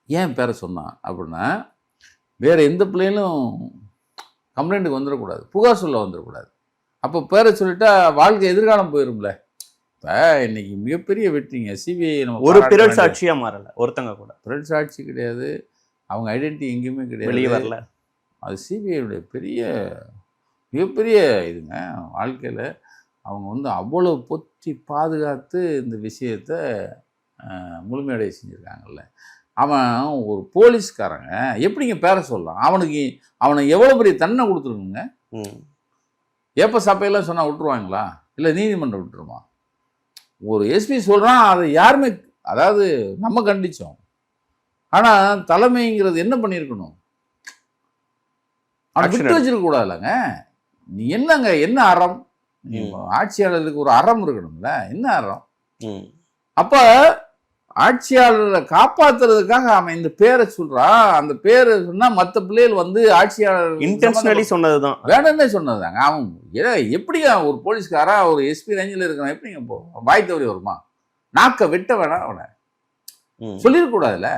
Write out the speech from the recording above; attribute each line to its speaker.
Speaker 1: ஏன் பேரை சொன்னான் அப்படின்னா, வேறு எந்த பிள்ளைகளும் கம்ப்ளைண்ட்டுக்கு வந்துடக்கூடாது, புகார் சொல்ல வந்துடக்கூடாது. அப்போ பேரை சொல்லிட்டா வாழ்க்கை எதிர்காலம் போயிரும்ல. இப்போ இன்னைக்கு மிகப்பெரிய வெற்றிங்க சிபிஐ. நம்ம
Speaker 2: ஒரு பிறல் சாட்சியா மாறல ஒருத்தங்க கூட.
Speaker 1: பிறல் சாட்சி கிடையாது, அவங்க ஐடென்டிட்டி எங்கேயுமே கிடையாது,
Speaker 2: வெளியே வரல.
Speaker 1: அது சிபிஐடைய மிகப்பெரிய இதுங்க வாழ்க்கையில். அவங்க வந்து அவ்வளோ பொத்தி பாதுகாத்து இந்த விஷயத்தை முழுமையடைய செஞ்சுருக்காங்கல்ல. அவன் ஒரு போலீஸ்காரங்க எப்படிங்க பேரை சொல்லலாம்? அவனை எவ்வளோ பெரிய தண்டனை கொடுத்துருக்குங்க. ஏப்ப சப்பையெல்லாம் சொன்னால் விட்டுருவாங்களா? இல்லை நீதிமன்றம் விட்டுருமா? ஒரு எஸ்பி சொல்கிறான், அதை யாருமே, அதாவது நம்ம கண்டித்தோம். ஆனால் தலைமைங்கிறது என்ன பண்ணியிருக்கணும்? அவனை விட்டு வச்சிருக்கக்கூடாதுல்லங்க. நீ என்னங்க, என்ன அறம்? ஆட்சியாளருக்கு ஒரு அறம் இருக்கணும்ல, என்ன அறம்? அப்போ ஆட்சியாளரை காப்பாத்துறதுக்காக அவன் இந்த பேரை சொல்றான். அந்த பேரை சொன்னா மற்ற பிள்ளைகள் வந்து ஆட்சியாளர்
Speaker 2: இன்டென்ஷனலி சொன்னதுதான்,
Speaker 1: வேணும்னே சொன்னதுதாங்க. அவன் எப்படிங்க ஒரு போலீஸ்காரா ஒரு எஸ்பி ரேஞ்சில் இருக்கிறான், எப்படிங்க போ வாய் தவறி வருமா? நாக்க வெட்ட வேணாம், அவனை சொல்லிடக்கூடாதுல்ல.